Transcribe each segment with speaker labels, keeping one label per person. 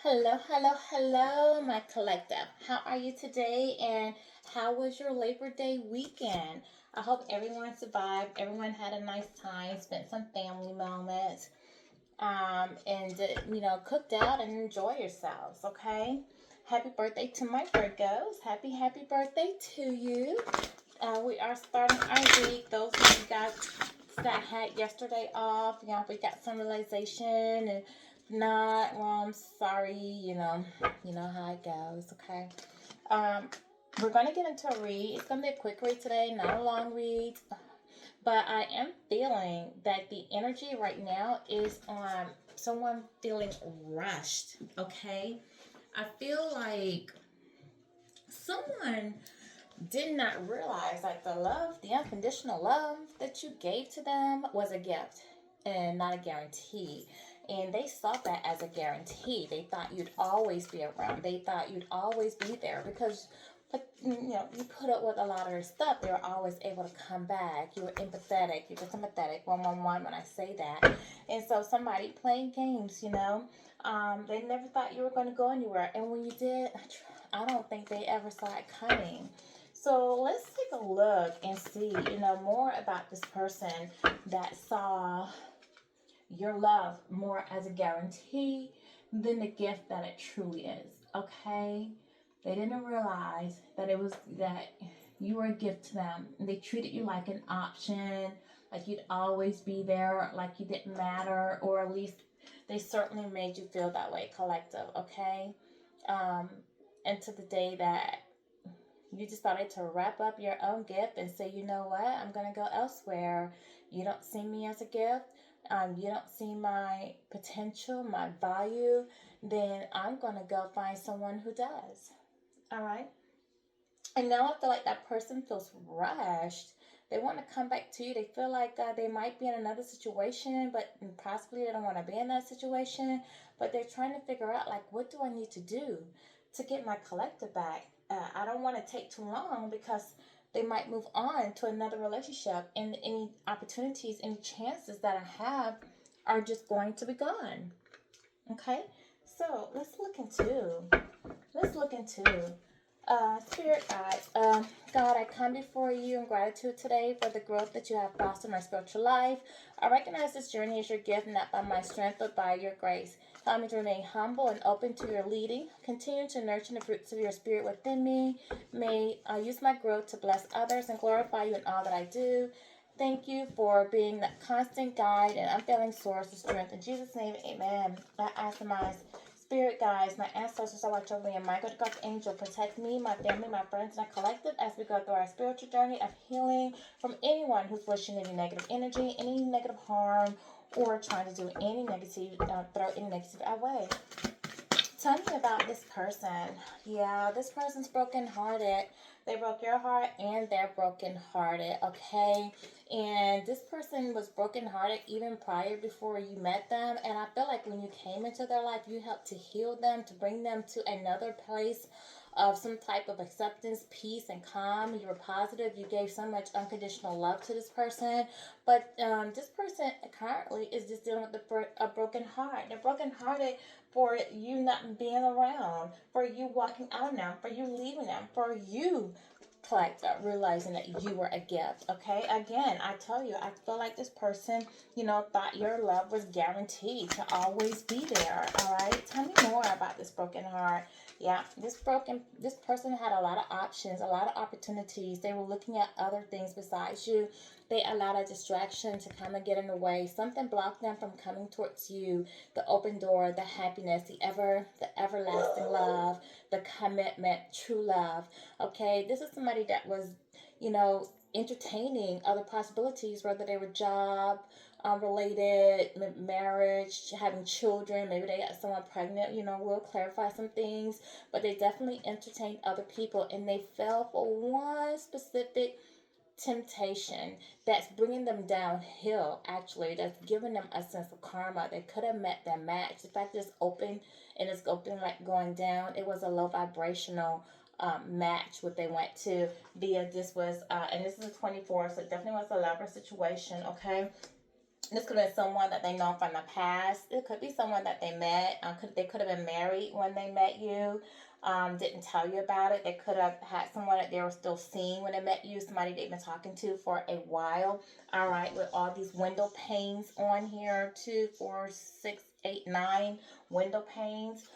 Speaker 1: Hello, hello, hello, my collective. How are you today? And how was your Labor Day weekend? I hope everyone survived. Everyone had a nice time, spent some family moments, and cooked out and enjoy yourselves. Okay. Happy birthday to my Virgos. Happy birthday to you. We are starting our week. Those of you guys that had yesterday off, we got some realization, and not, well, I'm sorry. You know how it goes. Okay. Um, we're gonna get into a read. It's gonna be a quick read today, not a long read. But I am feeling that the energy right now is on someone feeling rushed. Okay. I feel like someone did not realize like the love, the unconditional love that you gave to them was a gift and not a guarantee. And they saw that as a guarantee. They thought you'd always be around. They thought you'd always be there because, but you put up with a lot of their stuff. They were always able to come back. You were empathetic. You were sympathetic. 111 when I say that. And so somebody playing games, they never thought you were going to go anywhere. And when you did, I don't think they ever saw it coming. So let's take a look and see, more about this person that saw your love more as a guarantee than the gift that it truly is. Okay? They didn't realize that it was that you were a gift to them. They treated you like an option, like you'd always be there, like you didn't matter, or at least they certainly made you feel that way, collective, okay? Um, and to the day that you decided to wrap up your own gift and say, you know what, I'm going to go elsewhere. You don't see me as a gift. You don't see my potential, my value. Then I'm going to go find someone who does. All right. And now I feel like that person feels rushed. They want to come back to you. They feel like they might be in another situation, but possibly they don't want to be in that situation. But they're trying to figure out, like, what do I need to do to get my collective back? I don't want to take too long because they might move on to another relationship, and any opportunities, any chances that I have are just going to be gone. Okay, so let's look into Spirit guides. God, I come before you in gratitude today for the growth that you have fostered in my spiritual life. I recognize this journey as your gift, not by my strength, but by your grace. Help me to remain humble and open to your leading. Continue to nurture the fruits of your spirit within me. May I use my growth to bless others and glorify you in all that I do. Thank you for being that constant guide and unfailing source of strength. In Jesus' name, amen. I ask my spirit guides, my ancestors, I watch over me, and my good God's angel protect me, my family, my friends, and our collective as we go through our spiritual journey of healing from anyone who's wishing any negative energy, any negative harm, or trying to do any negative, throw any negative our way. Tell me about this person. Yeah, this person's brokenhearted. They broke your heart and they're brokenhearted, okay? And this person was brokenhearted even prior before you met them. And I feel like when you came into their life, you helped to heal them, to bring them to another place of some type of acceptance, peace, and calm. You were positive. You gave so much unconditional love to this person. But this person currently is just dealing with a broken heart. They're brokenhearted for you not being around, for you walking out on them, for you leaving them, for you like realizing that you were a gift. Okay, again, I tell you, I feel like this person, thought your love was guaranteed to always be there. All right, tell me more about this broken heart. Yeah, this person had a lot of options, a lot of opportunities. They were looking at other things besides you. They allowed a distraction to come and get in the way. Something blocked them from coming towards you. The open door, the happiness, the everlasting love, the commitment, true love. Okay, this is somebody that was, entertaining other possibilities, whether they were job related, marriage, having children. Maybe they got someone pregnant. We'll clarify some things, but they definitely entertained other people, and they fell for one specific temptation that's bringing them downhill, actually, that's giving them a sense of karma. They could have met their match. The fact that it's open and it's open like going down, it was a low vibrational match what they went to via this was and this is a 24, so it definitely was a lover situation. Okay, This could have been someone that they know from the past. It could be someone that they met. They could have been married when they met you. Didn't tell you about it. They could have had someone that they were still seeing when they met you. Somebody they've been talking to for a while. All right, with all these window panes on here, 2, 4, 6, 8, 9 window panes.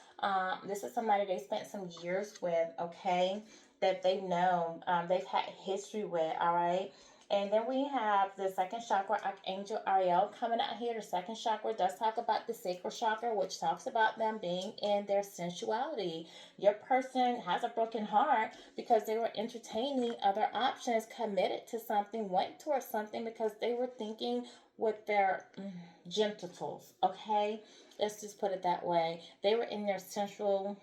Speaker 1: This is somebody they spent some years with. Okay, that they know. They've had history with. All right. And then we have the second chakra, Archangel Ariel, coming out here. The second chakra does talk about the sacral chakra, which talks about them being in their sensuality. Your person has a broken heart because they were entertaining other options, committed to something, went towards something because they were thinking with their genitals. Okay, let's just put it that way. They were in their sensual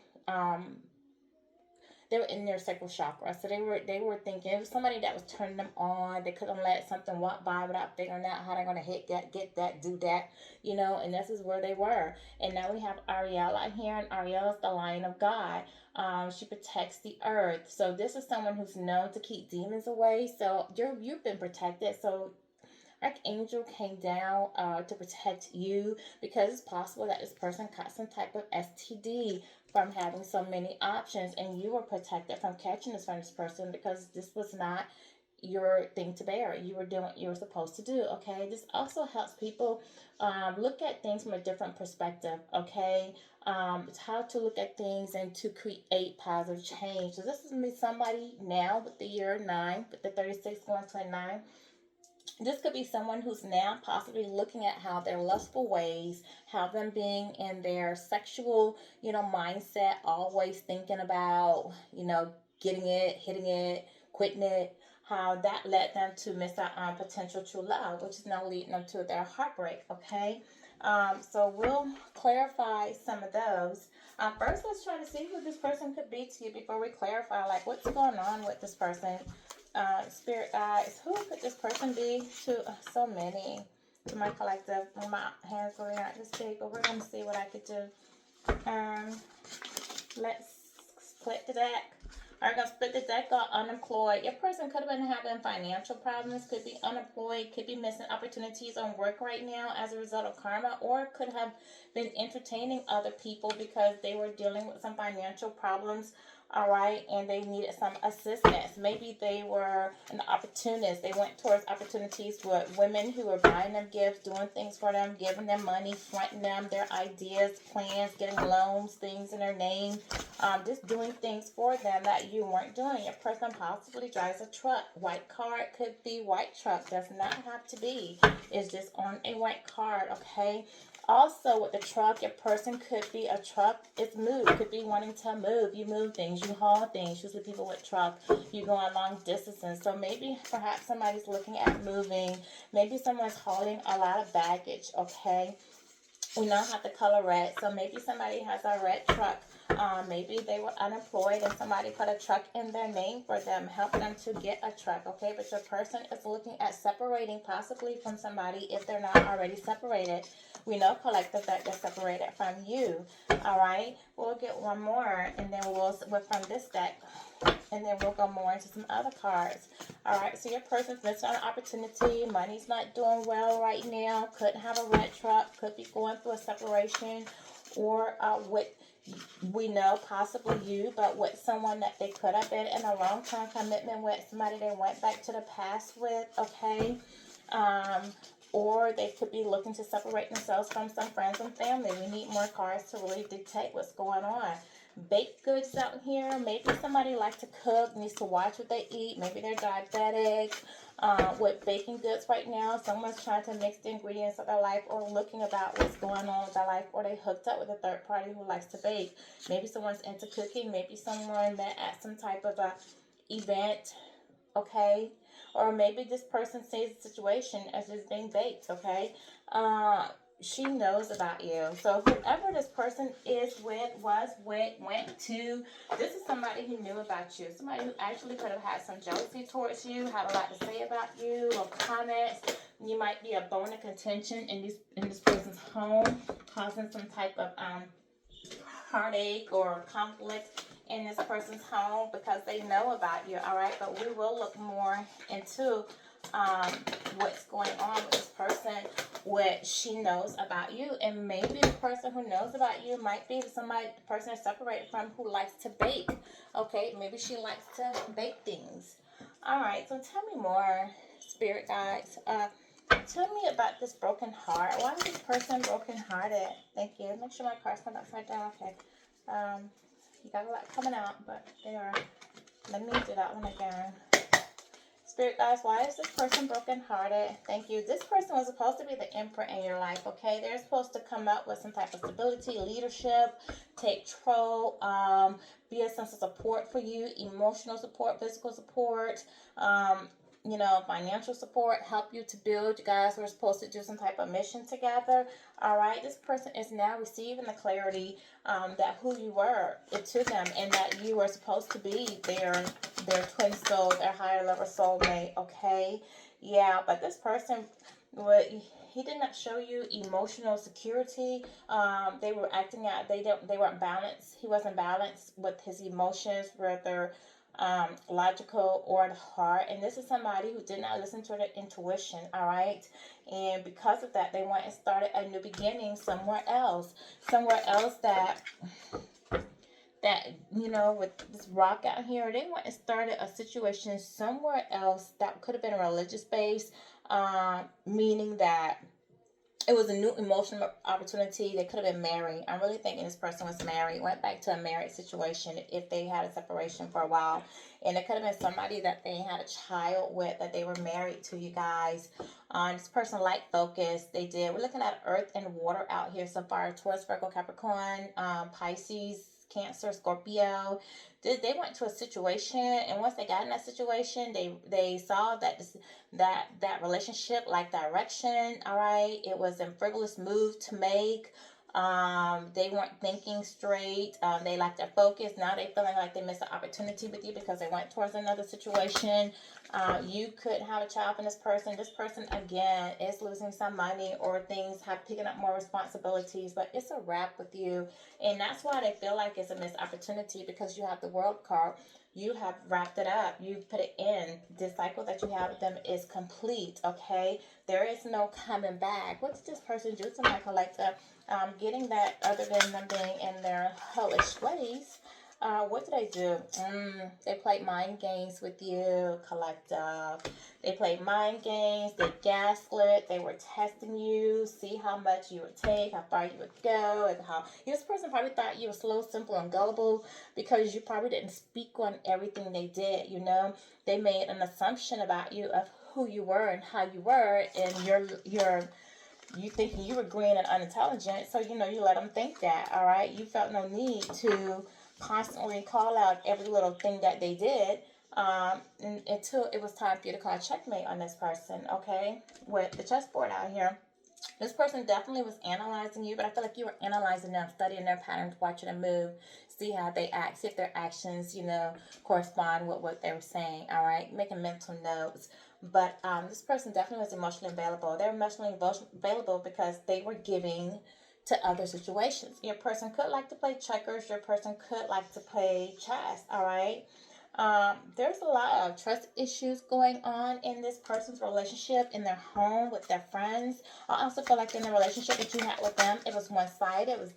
Speaker 1: they were in their sacral chakra. So they were thinking it was somebody that was turning them on. They couldn't let something walk by without figuring out how they're gonna hit that, get that, do that, and this is where they were. And now we have Ariel out here, and Ariel is the lion of God. She protects the earth. So this is someone who's known to keep demons away. So you've been protected. So Archangel came down to protect you because it's possible that this person caught some type of STD from having so many options, and you were protected from catching this from this person because this was not your thing to bear. You were doing what you were supposed to do. Okay, this also helps people look at things from a different perspective. Okay, it's how to look at things and to create positive change. So this is somebody now with the year 9, with the 36 going to 9. This could be someone who's now possibly looking at how their lustful ways, how them being in their sexual, mindset, always thinking about, getting it, hitting it, quitting it, how that led them to miss out on potential true love, which is now leading them to their heartbreak. Okay, so we'll clarify some of those. First, let's try to see who this person could be to you before we clarify, like, what's going on with this person. Spirit guides, who could this person be to so many, to my collective. My hands really not this big, but we're going to see what I could do. Let's split the deck. Alright, going to split the deck on unemployed. Your person could have been having financial problems, could be unemployed, could be missing opportunities on work right now as a result of karma, or could have been entertaining other people because they were dealing with some financial problems. All right, and they needed some assistance. Maybe they were an opportunist. They went towards opportunities with women who were buying them gifts, doing things for them, giving them money, fronting them their ideas, plans, getting loans, things in their name, just doing things for them that you weren't doing. Your person possibly drives a truck. White card could be white truck. Does not have to be. It's just on a white card, okay? Also, with the truck, your person could be a truck. It's move. Could be wanting to move. You move things. You haul things. Usually people with truck. You go on long distances. So maybe perhaps somebody's looking at moving. Maybe someone's hauling a lot of baggage, okay? We now have the color red. So maybe somebody has a red truck. Maybe they were unemployed and somebody put a truck in their name for them, help them to get a truck, okay? But your person is looking at separating possibly from somebody if they're not already separated. We know, collective, that they're separated from you, all right? We'll get one more, and then we'll from this deck, and then we'll go more into some other cards. All right, so your person's missing an opportunity. Money's not doing well right now. Could have a red truck. Could be going through a separation, or with, we know, possibly you, but with someone that they could have been in a long-term commitment with, somebody they went back to the past with, okay? Or they could be looking to separate themselves from some friends and family. We need more cards to really dictate what's going on. Baked goods out here. Maybe somebody likes to cook, needs to watch what they eat. Maybe they're diabetic. With baking goods right now, someone's trying to mix the ingredients of their life or looking about what's going on with their life, or they hooked up with a third party who likes to bake. Maybe someone's into cooking. Maybe someone met at some type of a event, okay? Or maybe this person sees the situation as just being baked, okay? She knows about you. So whoever this person is with, was with, went to, this is somebody who knew about you. Somebody who actually could have had some jealousy towards you, had a lot to say about you, or comments. You might be a bone of contention in this person's home, causing some type of heartache or conflict in this person's home because they know about you, all right? But we will look more into um, what's going on with this person, what she knows about you. And maybe the person who knows about you might be somebody, the person is separated from, who likes to bake. Okay, maybe she likes to bake things. All right, so tell me more, spirit guides. Tell me about this broken heart. Why is this person broken hearted? Thank you. Make sure my cards come upside down. Okay. You got a lot coming out, but they are. Let me do that one again. Spirit guys, why is this person broken hearted? Thank you. This person was supposed to be the emperor in your life, okay? They're supposed to come up with some type of stability, leadership, take control, be a sense of support for you, emotional support, physical support, financial support, help you to build. You guys were supposed to do some type of mission together. All right, this person is now receiving the clarity that who you were to them, and that you were supposed to be their twin soul, their higher level soulmate. Okay, yeah, but this person would. He did not show you emotional security. They were acting out. They weren't balanced. He wasn't balanced with his emotions, whether logical or the heart. And this is somebody who did not listen to their intuition. All right, and because of that, they went and started a new beginning somewhere else. Somewhere else that with this rock out here, they went and started a situation somewhere else that could have been a religious base, meaning that it was a new emotional opportunity. They could have been married. I'm really thinking this person was married, went back to a married situation if they had a separation for a while. And it could have been somebody that they had a child with, that they were married to, you guys. This person light focused. They did. We're looking at earth and water out here so far. Taurus, Virgo, Capricorn, Pisces, Cancer, Scorpio. They went to a situation, and once they got in that situation, they saw that that relationship like direction. All right, it was a frivolous move to make. They weren't thinking straight. They lacked their focus. Now they feeling like they missed an opportunity with you because they went towards another situation. You could have a child from this person. This person again is losing some money, or things have picking up more responsibilities, but it's a wrap with you. And that's why they feel like it's a missed opportunity, because you have the world card. You have wrapped it up. You've put it in. The cycle that you have with them is complete, okay? There is no coming back. What did this person do to my collective? Getting that, other than them being in their hellish ways, what did they do? They played mind games with you, collective. They played mind games. They gaslit. They were testing you, see how much you would take, how far you would go, and how this person probably thought you were slow, simple, and gullible because you probably didn't speak on everything they did. They made an assumption about you of who you were and how you were, and you thinking you were green and unintelligent, so you let them think that. All right, you felt no need to constantly call out every little thing that they did, until it was time for you to call checkmate on this person. Okay, with the chessboard out here, this person definitely was analyzing you, but I feel like you were analyzing them, studying their patterns, watching them move, see how they act, see if their actions, correspond with what they were saying. All right, making mental notes. But this person definitely was emotionally available. They're emotionally available because they were giving to other situations. Your person could like to play checkers. Your person could like to play chess. All right. There's a lot of trust issues going on in this person's relationship, in their home, with their friends. I also feel like in the relationship that you had with them, it was one-sided. It was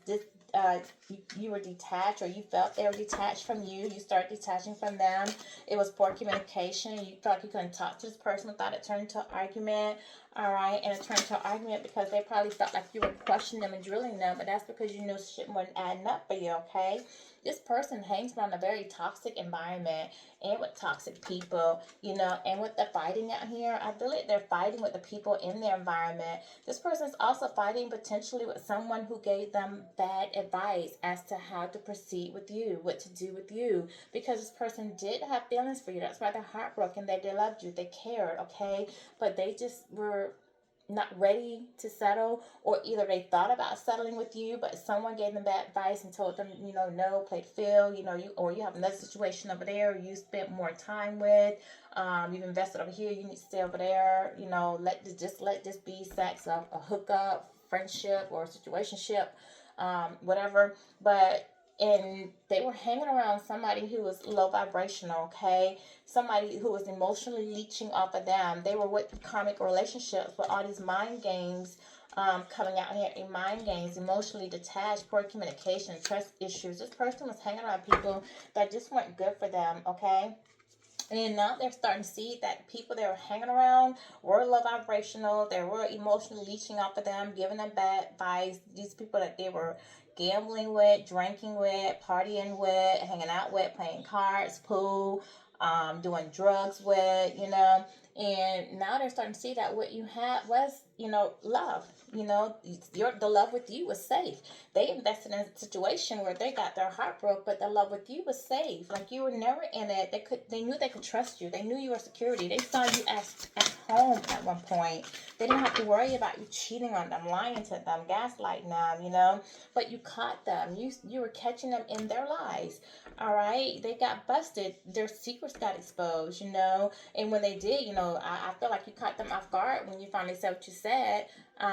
Speaker 1: you were detached, or you felt they were detached from you. You started detaching from them. It was poor communication. You felt like you couldn't talk to this person without it turning to an argument. All right, and it turned to an argument because they probably felt like you were questioning them and drilling them, but that's because you knew shit wasn't adding up for you. Okay, this person hangs around a very toxic environment, and with toxic people, and with the fighting out here, I feel like they're fighting with the people in their environment. This person is also fighting potentially with someone who gave them bad advice as to how to proceed with you, what to do with you, because this person did have feelings for you. That's why they're heartbroken. They loved you. They cared, okay? But they just were not ready to settle, or either they thought about settling with you, but someone gave them bad advice and told them, no, played field, you have another situation over there you spent more time with, you've invested over here, you need to stay over there, let this be sex, a hookup, friendship, or situationship, whatever. But and they were hanging around somebody who was low vibrational, okay? Somebody who was emotionally leeching off of them. They were with karmic relationships with all these mind games coming out here in mind games, emotionally detached, poor communication, trust issues. This person was hanging around people that just weren't good for them, okay? And now they're starting to see that people they were hanging around were low vibrational. They were emotionally leeching off of them, giving them bad advice. These people that they were gambling with, drinking with, partying with, hanging out with, playing cards, pool, doing drugs with, you know. And now they're starting to see that what you had was, you know, love. You know, the love with you was safe. They invested in a situation where they got their heart broke, but the love with you was safe. Like you were never in it. They knew they could trust you. They knew you were security. They saw you as at home at one point. They didn't have to worry about you cheating on them, lying to them, gaslighting them, you know. But you caught them. You were catching them in their lies. All right. They got busted. Their secrets got exposed, you know. And when they did, you know, I feel like you caught them off guard when you finally said what you said.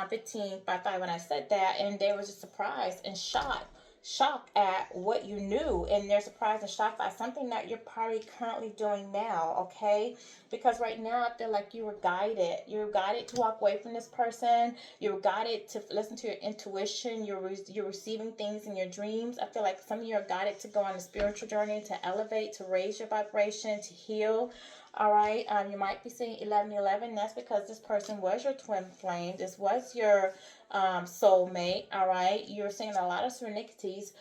Speaker 1: 15 by 5 when I said that, and they were just surprised and shocked at what you knew, and they're surprised and shocked by something that you're probably currently doing now, okay? Because right now I feel like you were guided. You were guided to walk away from this person. You were guided to listen to your intuition. You're receiving things in your dreams. I feel like some of you are guided to go on a spiritual journey, to elevate, to raise your vibration, to heal. All right, you might be seeing 1111. That's because this person was your twin flame. This was your soulmate. All right, you're seeing a lot of synchronicities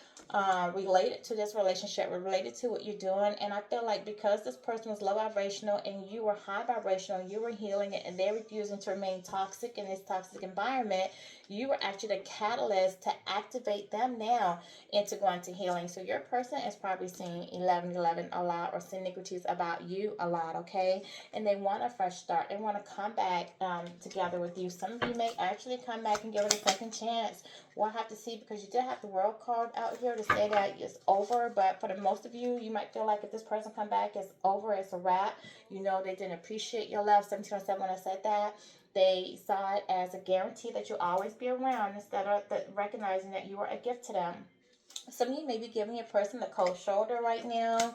Speaker 1: related to this relationship, related to what you're doing. And I feel like because this person was low vibrational and you were high vibrational, you were healing it, and they're refusing to remain toxic in this toxic environment. You were actually the catalyst to activate them now into going to healing. So your person is probably seeing 1111 a lot, or synchronicities about you a lot, okay? And they want a fresh start. They want to come back together with you. Some of you may actually come back and give it a second chance. We'll have to see, because you did have the world card out here to say that it's over. But for the most of you, you might feel like if this person come back, it's over, it's a wrap. You know, they didn't appreciate your love. 1707 when I said that. They saw it as a guarantee that you'll always be around, instead of recognizing that you are a gift to them. Some of you may be giving your person the cold shoulder right now.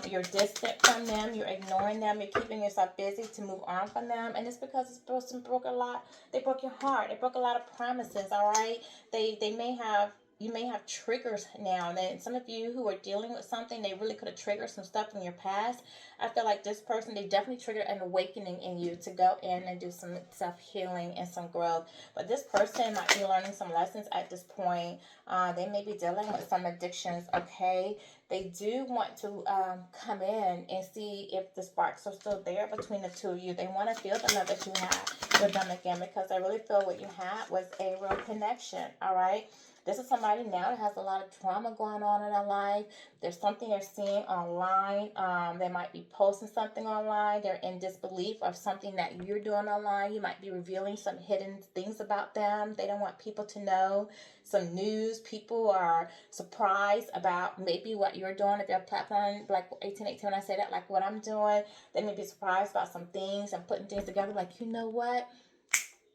Speaker 1: You're distant from them. You're ignoring them. You're keeping yourself busy to move on from them. And it's because this person broke a lot. They broke your heart. They broke a lot of promises, all right? They may have, you may have triggers now. And then some of you who are dealing with something, they really could have triggered some stuff from your past. I feel like this person, they definitely triggered an awakening in you to go in and do some self-healing and some growth. But this person might be learning some lessons at this point. They may be dealing with some addictions, okay? They do want to come in and see if the sparks are still there between the two of you. They want to feel the love that you had with them again, because they really feel what you had was a real connection, all right? This is somebody now that has a lot of trauma going on in their life. There's something they're seeing online. They might be posting something online. They're in disbelief of something that you're doing online. You might be revealing some hidden things about them. They don't want people to know. Some news. People are surprised about maybe what you're doing. If you're a platform like 1818, when I say that, like what I'm doing, they may be surprised about some things and putting things together. Like, you know what?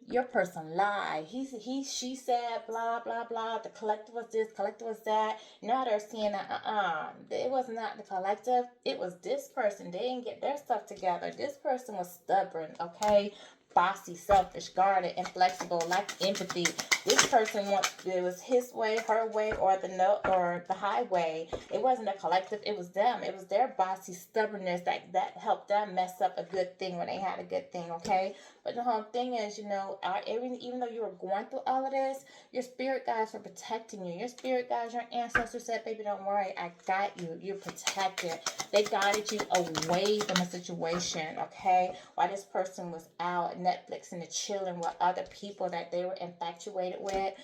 Speaker 1: Your person lied. She said, blah, blah, blah. The collective was this, collective was that. Now they're seeing that, it was not the collective. It was this person. They didn't get their stuff together. This person was stubborn, okay? Bossy, selfish, guarded, inflexible, lacked empathy. This person wants, it was his way, her way, or the highway. It wasn't a collective. It was them. It was their bossy stubbornness that helped them mess up a good thing when they had a good thing, okay? But the whole thing is, you know, even though you were going through all of this, your spirit guides were protecting you. Your spirit guides, your ancestors said, baby, don't worry, I got you. You're protected. They guided you away from a situation, okay? While this person was out Netflix and chilling with other people that they were infatuated with.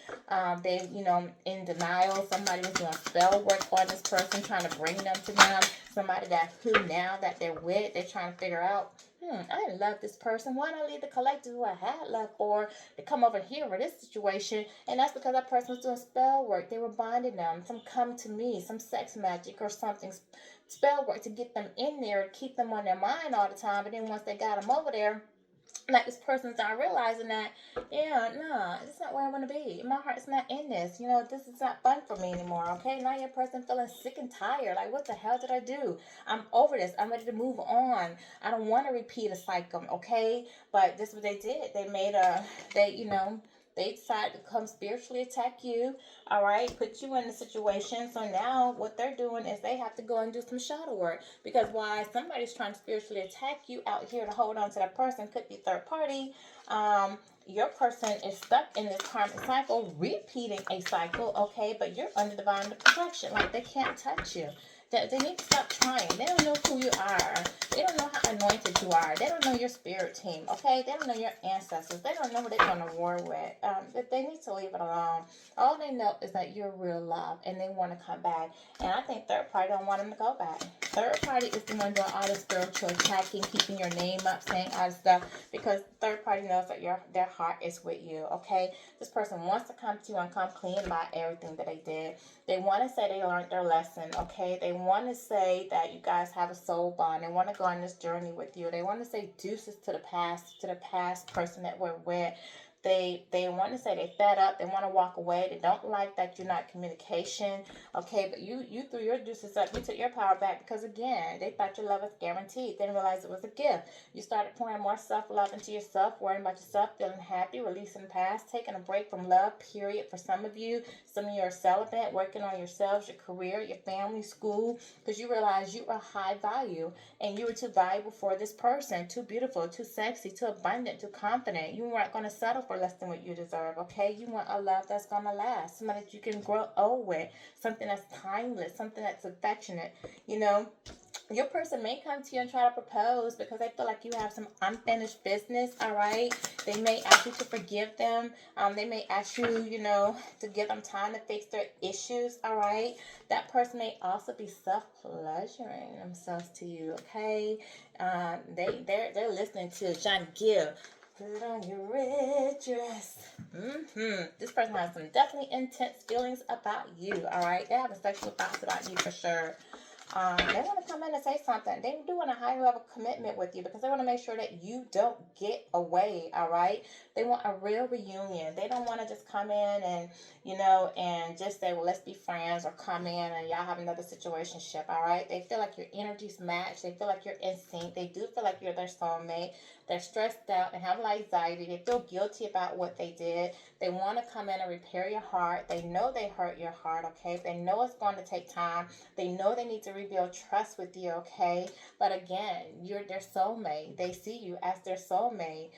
Speaker 1: They, you know, in denial. Somebody was doing spell work on this person, trying to bring them to them. Somebody that who now that they're with, they're trying to figure out, I love this person. Why not leave the collective who I had love for to come over here for this situation? And that's because that person was doing spell work. They were binding them. Some come to me, some sex magic or something. Spell work to get them in there, keep them on their mind all the time. But then once they got them over there, like this person's not realizing that, yeah, no, it's not where I want to be. My heart's not in this. This is not fun for me anymore. Okay, now your person feeling sick and tired. Like, what the hell did I do? I'm over this. I'm ready to move on. I don't want to repeat a cycle. Okay, but this is what they did. They decided to come spiritually attack you, all right, put you in a situation. So now what they're doing is they have to go and do some shadow work. Because why somebody's trying to spiritually attack you out here to hold on to that person, could be third party. Your person is stuck in this karmic cycle, repeating a cycle, okay, but you're under divine protection. Like, they can't touch you. They need to stop trying. They don't know who you are. They don't know how anointed you are. They don't know your spirit team, okay? They don't know your ancestors. They don't know who they're going to war with. They need to leave it alone. All they know is that you're real love, and they want to come back. And I think third party don't want them to go back. Third party is the one doing all the spiritual attacking, keeping your name up, saying all this stuff, because third party knows that their heart is with you, okay? This person wants to come to you and come clean about everything that they did. They want to say they learned their lesson, okay? They want to say that you guys have a soul bond. They want to go on this journey with you. They want to say deuces to the past person that we're with. They want to say they fed up. They want to walk away. They don't like that you're not communication. Okay, but you threw your deuces up. You took your power back because, again, they thought your love was guaranteed. They didn't realize it was a gift. You started pouring more self-love into yourself, worrying about yourself, feeling happy, releasing the past, taking a break from love, period. For some of you are celibate, working on yourselves, your career, your family, school, because you realize you are high value and you were too valuable for this person, too beautiful, too sexy, too abundant, too confident. You weren't going to settle for less than what you deserve, okay? You want a love that's going to last, somebody that you can grow old with, something that's timeless, something that's affectionate, Your person may come to you and try to propose because they feel like you have some unfinished business, all right? They may ask you to forgive them. They may ask you, to give them time to fix their issues, all right? That person may also be self-pleasuring themselves to you, okay? They're listening to John Gill. Put on your red dress. This person has some definitely intense feelings about you, all right? They have sexual thoughts about you for sure. They want to come in and say something. They do want a high level commitment with you because they want to make sure that you don't get away, all right? They want a real reunion. They don't want to just come in and, and just say, well, let's be friends, or come in and y'all have another situationship, all right? They feel like your energies match. They feel like you're in sync. They do feel like you're their soulmate. They're stressed out and have a lot of anxiety. They feel guilty about what they did. They want to come in and repair your heart. They know they hurt your heart, okay? They know it's going to take time. They know they need to rebuild trust with you, okay? But again, you're their soulmate. They see you as their soulmate.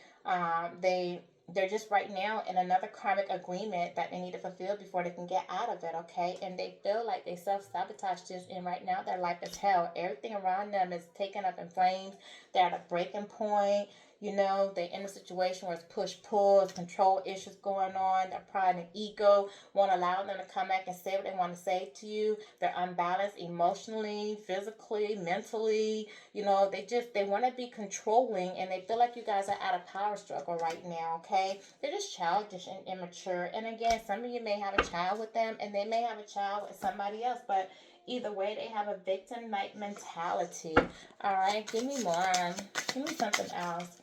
Speaker 1: They're just right now in another karmic agreement that they need to fulfill before they can get out of it, okay? And they feel like they self-sabotage this, and right now their life is hell. Everything around them is taken up in flames. They're at a breaking point. They're in a situation where it's push-pull, it's control issues going on. Their pride and ego won't allow them to come back and say what they want to say to you. They're unbalanced emotionally, physically, mentally. They want to be controlling, and they feel like you guys are at a power struggle right now, okay? They're just childish and immature. And again, some of you may have a child with them, and they may have a child with somebody else, but either way, they have a victim-like mentality. All right, give me more. Give me something else.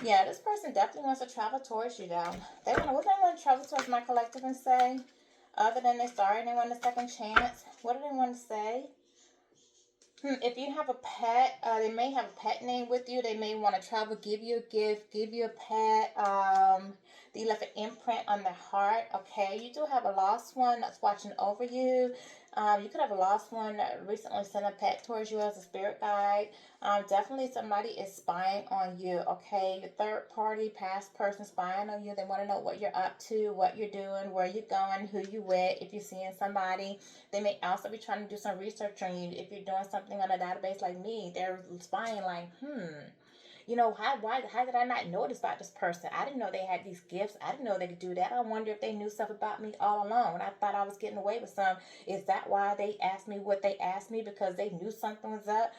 Speaker 1: Yeah, this person definitely wants to travel towards you, though. What they want to travel towards my collective and say? Other than they're sorry and they want a second chance, what do they want to say? If you have a pet, they may have a pet name with you. They may want to travel, give you a gift, give you a pet. They left an imprint on their heart. Okay, you do have a lost one that's watching over you. You could have a lost one that recently sent a pet towards you as a spirit guide. Definitely somebody is spying on you, okay? Your third party, past person spying on you. They want to know what you're up to, what you're doing, where you're going, who you with, if you're seeing somebody. They may also be trying to do some research on you. If you're doing something on a database like me, they're spying like, how did I not notice about this person? I didn't know they had these gifts. I didn't know they could do that. I wonder if they knew stuff about me all along. I thought I was getting away with some. Is that why they asked me what they asked me? Because they knew something was up?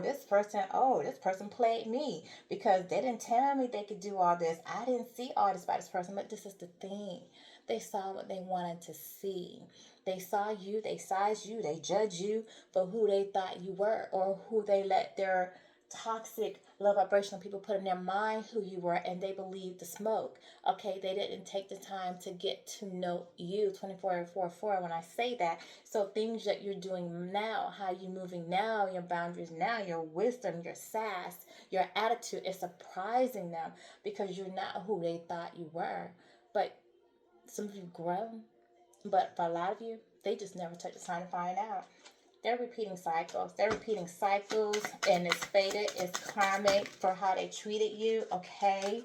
Speaker 1: This person played me because they didn't tell me they could do all this. I didn't see all this about this person, but this is the thing. They saw what they wanted to see. They saw you, they sized you, they judged you for who they thought you were, or who they let their toxic low vibrational people put in their mind who you were, and they believed the smoke. Okay, they didn't take the time to get to know you 24/4 when I say that. So things that you're doing now, how you're moving now, your boundaries now, your wisdom, your sass, your attitude is surprising them because you're not who they thought you were. But some of you grown, but for a lot of you, they just never took the time to find out. They're repeating cycles. They're repeating cycles, and it's fated. It's karmic for how they treated you. Okay,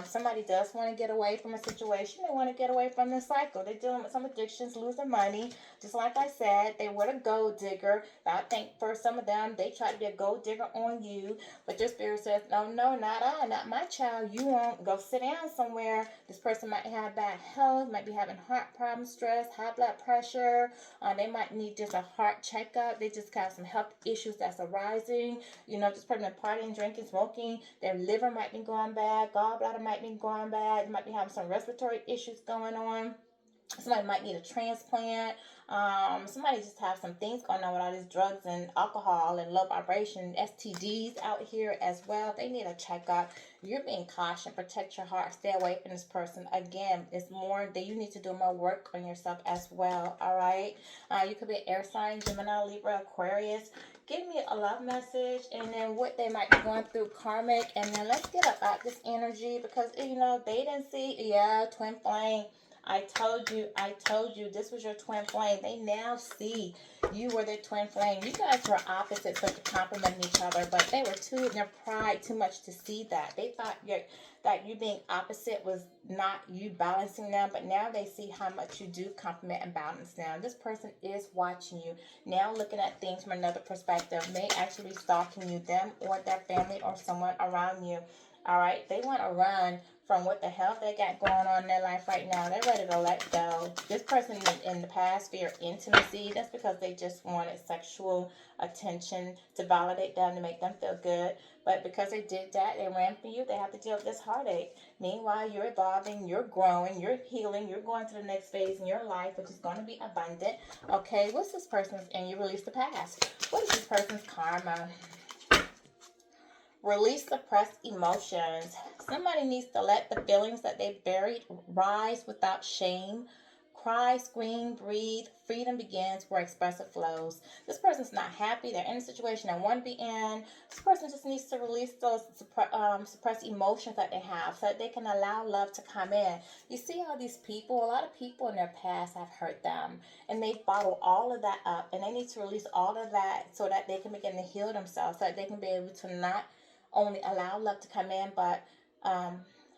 Speaker 1: somebody does want to get away from a situation. They want to get away from the cycle. They're dealing with some addictions, losing money. Just like I said, they were a gold digger. I think for some of them, they tried to be a gold digger on you, but your spirit says, no, no, not I, not my child. You won't go sit down somewhere. This person might have bad health, might be having heart problems, stress, high blood pressure. They might need just a heart checkup. They just have some health issues that's arising. This person partying, drinking, smoking. Their liver might be going bad. Gallbladder might be going bad. They might be having some respiratory issues going on. Somebody might need a transplant. Somebody just have some things going on with all these drugs and alcohol and low vibration STDs out here as well. They need a checkup. You're being cautioned. Protect your heart. Stay away from this person. Again, it's more that you need to do more work on yourself as well. All right. You could be an air sign, Gemini, Libra, Aquarius. Give me a love message and then what they might be going through karmic. And then let's get about this energy because, they didn't see, twin flame. I told you, this was your twin flame. They now see you were their twin flame. You guys were opposites, but you're complimenting each other. But they were too, in their pride, too much to see that. They thought that you being opposite was not you balancing them. But now they see how much you do compliment and balance them. This person is watching you. Now looking at things from another perspective. May actually be stalking you, them or their family or someone around you. All right, they want to run from what the hell they got going on in their life right now. They're ready to let go. This person in the past feared intimacy. That's because they just wanted sexual attention to validate them, to make them feel good. But because they did that, they ran from you, they have to deal with this heartache. Meanwhile, you're evolving, you're growing, you're healing, you're going to the next phase in your life, which is going to be abundant. Okay, what's this person's, and you release the past. What is this person's karma? Release suppressed emotions. Somebody needs to let the feelings that they buried rise without shame. Cry, scream, breathe. Freedom begins where expressive flows. This person's not happy. They're in a situation they want to be in. This person just needs to release those suppressed emotions that they have so that they can allow love to come in. You see all these people, a lot of people in their past have hurt them. And they bottle all of that up. And they need to release all of that so that they can begin to heal themselves. So that they can be able to not only allow love to come in, but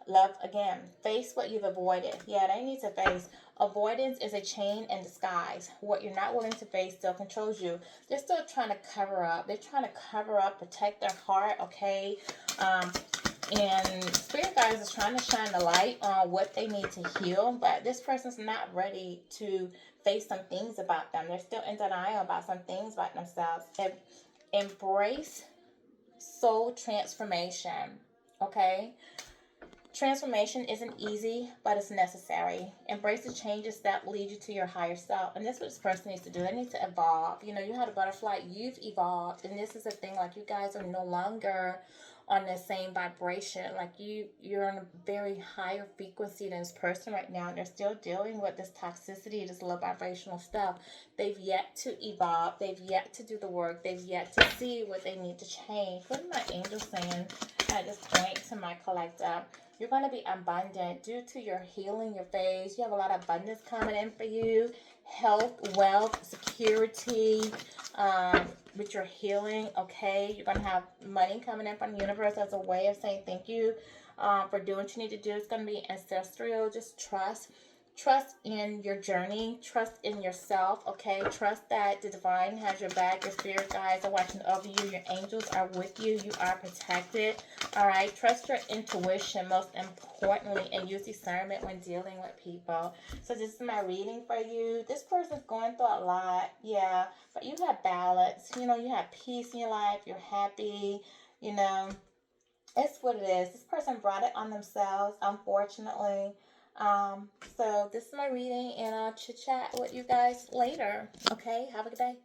Speaker 1: love again. Face what you've avoided. Yeah, they need to face. Avoidance is a chain in disguise. What you're not willing to face still controls you. They're still trying to cover up. They're trying to cover up, protect their heart, okay? And Spirit Guides is trying to shine the light on what they need to heal, but this person's not ready to face some things about them. They're still in denial about some things about themselves. Embrace soul transformation, okay? Transformation isn't easy, but it's necessary. Embrace the changes that lead you to your higher self. And this is what this person needs to do. They need to evolve. You had a butterfly. You've evolved. And this is a thing, like you guys are no longer on the same vibration. Like you're on a very higher frequency than this person right now. And they're still dealing with this toxicity, this low vibrational stuff. They've yet to evolve. They've yet to do the work. They've yet to see what they need to change. What are my angels saying at this point to my collective? You're going to be abundant due to your healing, your phase. You have a lot of abundance coming in for you. Health, wealth, security, with your healing, okay? You're going to have money coming in from the universe as a way of saying thank you for doing what you need to do. It's going to be ancestral. Just trust. Trust in your journey. Trust in yourself, okay? Trust that the divine has your back. Your spirit guides are watching over you. Your angels are with you. You are protected, all right? Trust your intuition, most importantly, and use discernment when dealing with people. So this is my reading for you. This person's going through a lot, yeah, but you have balance. You have peace in your life. You're happy, It's what it is. This person brought it on themselves, unfortunately. So this is my reading, and I'll chit chat with you guys later. Okay, have a good day.